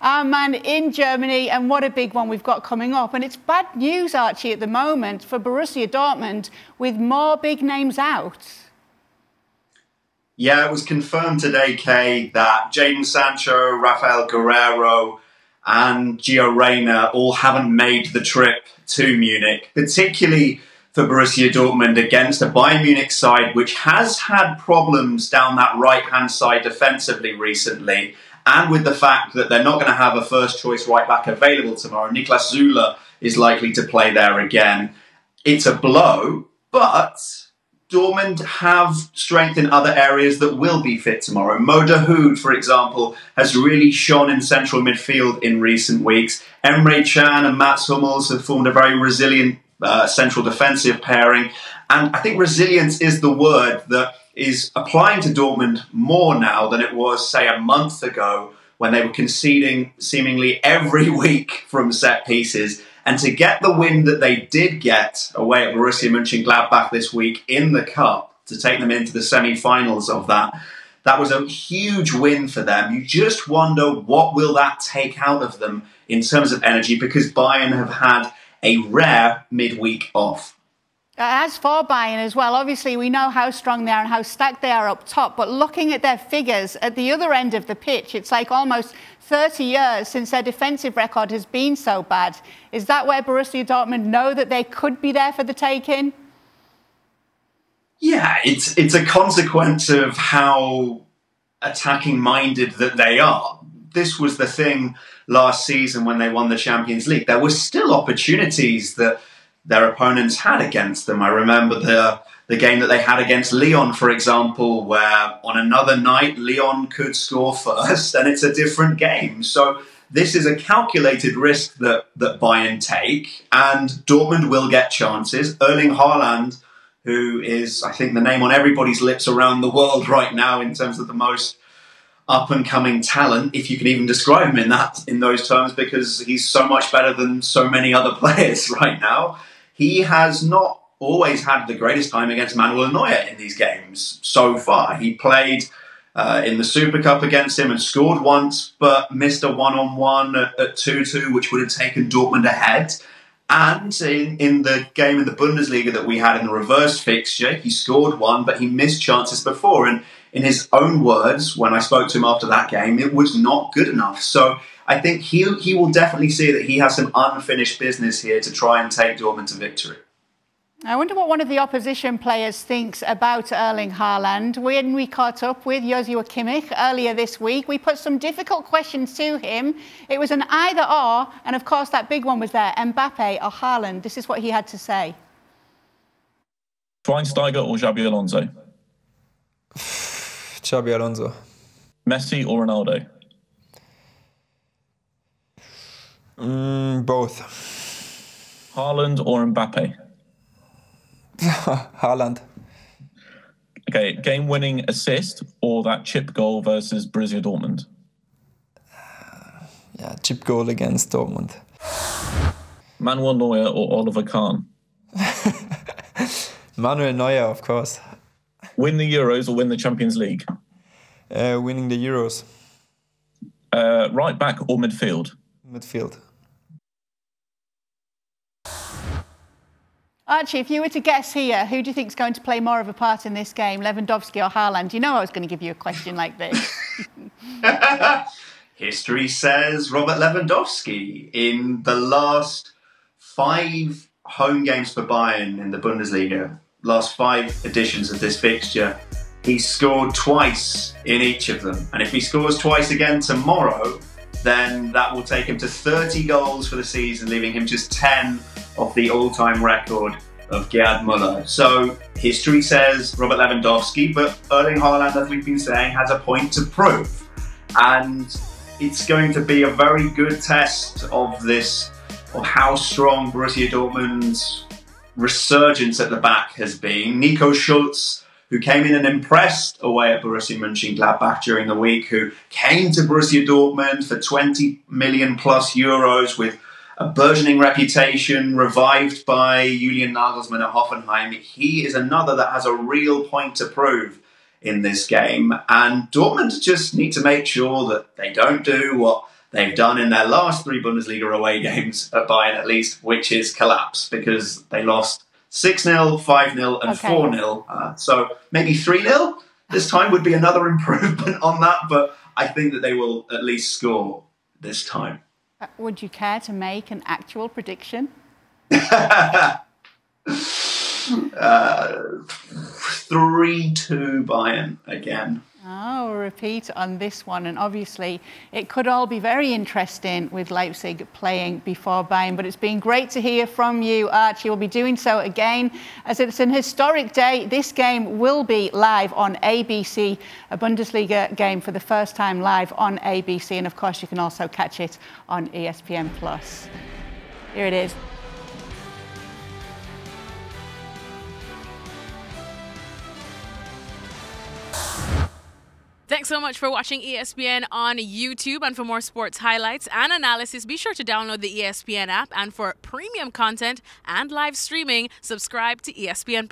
our man in Germany, and what a big one we've got coming up. And it's bad news, Archie, at the moment for Borussia Dortmund, with more big names out. Yeah, it was confirmed today, Kay, that Jadon, Sancho, Rafael Guerreiro and Reyna all haven't made the trip to Munich, particularly for Borussia Dortmund against a Bayern Munich side which has had problems down that right-hand side defensively recently, and with the fact that they're not going to have a first-choice right-back available tomorrow. Niklas Süle is likely to play there again. It's a blow, but Dortmund have strength in other areas that will be fit tomorrow. Mo Dahoud, for example, has really shone in central midfield in recent weeks. Emre Can and Mats Hummels have formed a very resilient central defensive pairing. And I think resilience is the word that is applying to Dortmund more now than it was, say, a month ago, when they were conceding seemingly every week from set pieces. And to get the win that they did get away at Borussia Mönchengladbach this week in the Cup, to take them into the semi-finals of that was a huge win for them. You just wonder what will that take out of them in terms of energy, because Bayern have had a rare midweek off. As for Bayern as well, obviously we know how strong they are and how stacked they are up top, but looking at their figures at the other end of the pitch, it's like almost 30 years since their defensive record has been so bad. Is that where Borussia Dortmund know that they could be there for the taking? Yeah, it's a consequence of how attacking-minded that they are. This was the thing last season when they won the Champions League. There were still opportunities that their opponents had against them. I remember the game that they had against Lyon, for example, where on another night Lyon could score first and it's a different game. So this is a calculated risk that Bayern take, and Dortmund will get chances. Erling Haaland, who is, I think, the name on everybody's lips around the world right now in terms of the most up-and-coming talent, if you can even describe him in those terms, because he's so much better than so many other players right now. He has not always had the greatest time against Manuel Neuer in these games so far. He played in the Super Cup against him and scored once, but missed a one-on-one at 2-2, which would have taken Dortmund ahead. And in the game in the Bundesliga that we had in the reverse fixture, he scored one, but he missed chances before. And in his own words, when I spoke to him after that game, it was not good enough. So I think he will definitely see that he has some unfinished business here to try and take Dortmund to victory. I wonder what one of the opposition players thinks about Erling Haaland. When we caught up with Joshua Kimmich earlier this week, we put some difficult questions to him. It was an either-or, and of course that big one was there, Mbappe or Haaland. This is what he had to say. Schweinsteiger or Xabi Alonso? Xabi Alonso. Messi or Ronaldo? Both. Haaland or Mbappe? Haaland. Okay, game-winning assist or that chip goal versus Borussia Dortmund? Yeah, chip goal against Dortmund. Manuel Neuer or Oliver Kahn? Manuel Neuer, of course. Win the Euros or win the Champions League? Winning the Euros. Right back or midfield? Midfield. Archie, if you were to guess here, who do you think is going to play more of a part in this game, Lewandowski or Haaland? You know I was going to give you a question like this. History says Robert Lewandowski. In the last 5 home games for Bayern in the Bundesliga, last 5 editions of this fixture, he scored twice in each of them. And if he scores twice again tomorrow, then that will take him to 30 goals for the season, leaving him just 10 of the all-time record of Gerd Müller. So history says Robert Lewandowski, but Erling Haaland, as we've been saying, has a point to prove. And it's going to be a very good test of how strong Borussia Dortmund's resurgence at the back has been. Nico Schulz, who came in and impressed away at Borussia Mönchengladbach during the week, who came to Borussia Dortmund for 20 million plus euros with a burgeoning reputation, revived by Julian Nagelsmann at Hoffenheim. He is another that has a real point to prove in this game. And Dortmund just need to make sure that they don't do what they've done in their last 3 Bundesliga away games at Bayern at least, which is collapse, because they lost 6-0, 5-0 and 4-0. So maybe 3-0 this time would be another improvement on that, but I think that they will at least score this time. Would you care to make an actual prediction? 3-2 Bayern again. Oh, repeat on this one. And obviously, it could all be very interesting with Leipzig playing before Bayern. But it's been great to hear from you, Archie. We'll be doing so again, as it's an historic day. This game will be live on ABC, a Bundesliga game for the first time live on ABC. And of course, you can also catch it on ESPN+. Here it is. Thanks so much for watching ESPN on YouTube. And for more sports highlights and analysis, be sure to download the ESPN app. And for premium content and live streaming, subscribe to ESPN+.